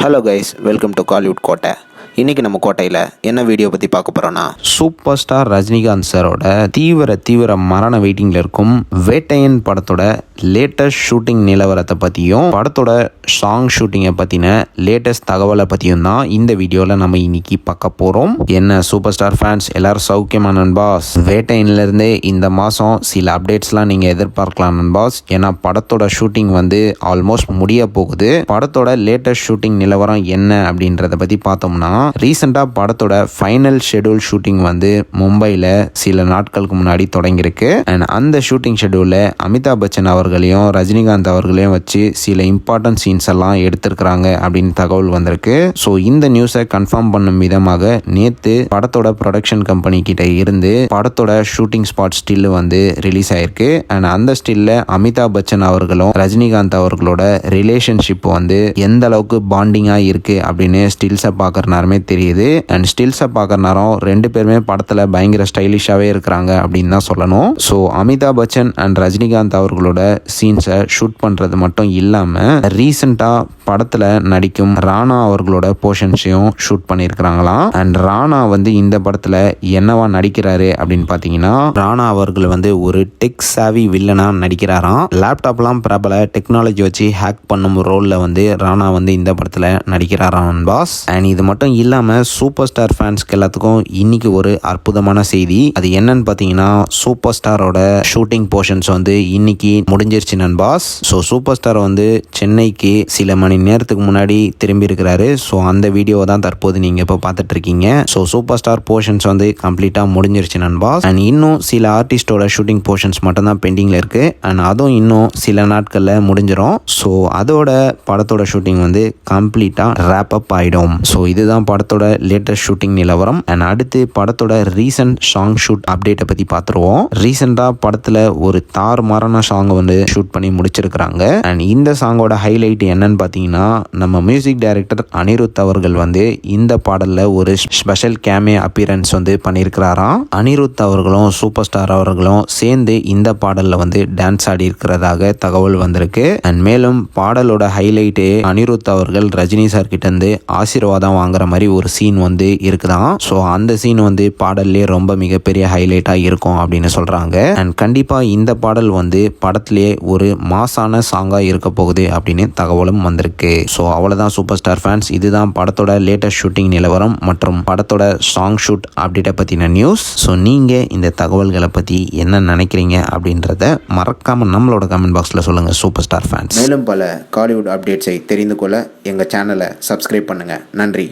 Hello guys, welcome to Kollywood கோட்டை. இன்றைக்கி நம்ம கோட்டையில் என்ன வீடியோ பற்றி பார்க்க போகிறோன்னா, சூப்பர் ஸ்டார் ரஜினிகாந்த் சாரோட தீவிர மரண வெயிட்டிங்கில் இருக்கும் வேட்டையன் படத்தோட லேட்டஸ்ட் ஷூட்டிங் நிலவரத்தை பற்றியும் படத்தோட சாங் ஷூட்டிங்கை பற்றின லேட்டஸ்ட் தகவலை பற்றியும் தான் இந்த வீடியோவில் நம்ம இன்னைக்கு பார்க்க போகிறோம். என்ன சூப்பர் ஸ்டார் ஃபேன்ஸ் எல்லோரும் சௌக்கியமா நண்பாஸ்? வேட்டையன்லேருந்தே இந்த மாதம் சில அப்டேட்ஸ்லாம் நீங்கள் எதிர்பார்க்கலாம் நண்பாஸ். ஏன்னா படத்தோட ஷூட்டிங் ஆல்மோஸ்ட் முடிய போகுது. படத்தோட லேட்டஸ்ட் ஷூட்டிங் நிலவரம் என்ன அப்படின்றத பற்றி பார்த்தோம்னா, ரீசெண்டாக படத்தோட ஃபைனல் ஷெடியூல் ஷூட்டிங் மும்பையில் சில நாட்களுக்கு முன்னாடி தொடங்கியிருக்கு. அண்ட் அந்த ஷூட்டிங் ஷெடியூலில் அமிதாப் பச்சன் அவர்களையும் ரஜினிகாந்த் அவர்களையும் வச்சு சில இம்பார்ட்டன்ட் சீன்ஸ் எல்லாம் எடுத்திருக்கிறாங்க அப்படின்னு தகவல் வந்திருக்கு. ஸோ இந்த நியூஸை கன்ஃபார்ம் பண்ணும் விதமாக நேற்று படத்தோட ப்ரொடக்ஷன் கம்பெனி கிட்ட இருந்து படத்தோட ஷூட்டிங் ஸ்பாட் ஸ்டில் ரிலீஸ் ஆயிருக்கு. அண்ட் அந்த ஸ்டில்ல அமிதாப் பச்சன் அவர்களும் ரஜினிகாந்த் அவர்களோட ரிலேஷன்ஷிப் எந்த அளவுக்கு பாண்டிங்காக இருக்கு அப்படின்னு ஸ்டில்ஸை பார்க்குற நேரமே தெரியுது. அண்ட் ஸ்டில்ஸை பார்க்குற நேரம் ரெண்டு பேருமே படத்தில் பயங்கர ஸ்டைலிஷாகவே இருக்கிறாங்க அப்படின்னு தான் சொல்லணும். ஸோ அமிதாப் பச்சன் அண்ட் ரஜினிகாந்த் அவர்களோட சீன்ஸை ஷூட் பண்ணுறது மட்டும் இல்லாமல் ரீசெண்டாக படத்தில் நடிக்கும் ராணா அவர்களோட போர்ஷன்ஸையும் ஷூட் பண்ணியிருக்கிறாங்களாம். அண்ட் ராணா இந்த படத்தில் என்னவா நடிக்கிறாரு அப்படின்னு பார்த்தீங்கன்னா, ராணா அவர்கள் ஒரு டெக் சாவி வில்லனா நடிக்கிறாராம். லேப்டாப்லாம் பிரபல டெக்னாலஜி வச்சு ஹேக் பண்ணும் ரோலில் ராணா இந்த படத்தில் நடிக்கிறாராம் பாஸ். அண்ட் இது மட்டும் இல்லாமல் சூப்பர் ஸ்டார் ஃபேன்ஸ்க்கு எல்லாத்துக்கும் இன்னைக்கு ஒரு அற்புதமான செய்தி. அது என்னன்னு பார்த்தீங்கன்னா, சூப்பர் ஸ்டாரோட ஷூட்டிங் போர்ஷன்ஸ் இன்னைக்கு முடிஞ்சிருச்சு நண்பாஸ். ஸோ சூப்பர் ஸ்டார் சென்னைக்கு சில மணி நேரத்துக்கு முன்னாடி திரும்பி இருக்கிறாரு. ஸோ அந்த வீடியோவை தான் தற்போது நீங்கள் இப்போ பார்த்துட்டு இருக்கீங்க. ஸோ சூப்பர் ஸ்டார் போர்ஷன்ஸ் கம்ப்ளீட்டாக முடிஞ்சிருச்சு நண்பாஸ். அண்ட் இன்னும் சில ஆர்டிஸ்டோட ஷூட்டிங் போர்ஷன்ஸ் மட்டும் தான் பெண்டிங்கில் இருக்குது. அண்ட் அதுவும் இன்னும் சில நாட்களில் முடிஞ்சிடும். ஸோ அதோட படத்தோட ஷூட்டிங் கம்ப்ளீட்டாக ரேப் அப் ஆகிடும். ஸோ இதுதான் படத்தோட லேட்டஸ்ட் ஷூட்டிங் நிலவரம். அண்ட் அடுத்து படத்தோட ரீசன்ட் சாங் ஷூட் அப்டேட்டை பற்றி பார்த்துருவோம். ரீசெண்டாக படத்தில் ஒரு தாறுமாறான சாங் ஷூட் பண்ணி முடிச்சிருக்கிறாங்க. அண்ட் இந்த சாங்கோட ஹைலைட் என்னன்னு பார்த்தீங்கன்னா, நம்ம மியூசிக் டைரக்டர் அனிருத் அவர்கள் இந்த பாடலில் ஒரு ஸ்பெஷல் கேமே அப்பியரன்ஸ் பண்ணியிருக்கிறாராம். அனிருத் அவர்களும் சூப்பர் ஸ்டார் அவர்களும் சேர்ந்து இந்த பாடலில் டான்ஸ் ஆடி இருக்கிறதாக தகவல் வந்திருக்கு. அண்ட் மேலும் பாடலோட ஹைலைட்டு அனிருத் அவர்கள் ரஜினி சார் கிட்ட இருந்து ஆசீர்வாதம் வாங்குற மாதிரி ஒரு சீன் இருக்குதான். ஸோ அந்த சீன் பாடல்லே ரொம்ப மிகப்பெரிய ஹைலைட்டாக இருக்கும் அப்படின்னு சொல்கிறாங்க. அண்ட் கண்டிப்பாக இந்த பாடல் படத்திலே ஒரு மாசான சாங்காக இருக்க போகுது அப்படின்னு தகவலும் வந்திருக்கு. ஸோ அவ்வளோதான் சூப்பர் ஸ்டார் ஃபேன்ஸ். இதுதான் படத்தோட லேட்டஸ்ட் ஷூட்டிங் நிலவரம் மற்றும் படத்தோட சாங் ஷூட் அப்டேட்டை பற்றின நியூஸ். ஸோ நீங்கள் இந்த தகவல்களை பற்றி என்ன நினைக்கிறீங்க அப்படின்றத மறக்காமல் நம்மளோட கமெண்ட் பாக்ஸில் சொல்லுங்கள் சூப்பர் ஸ்டார் ஃபேன்ஸ். மேலும் பல காலிவுட் அப்டேட்ஸை தெரிந்து கொள்ள எங்கள் சேனலை சப்ஸ்கிரைப் பண்ணுங்கள். நன்றி.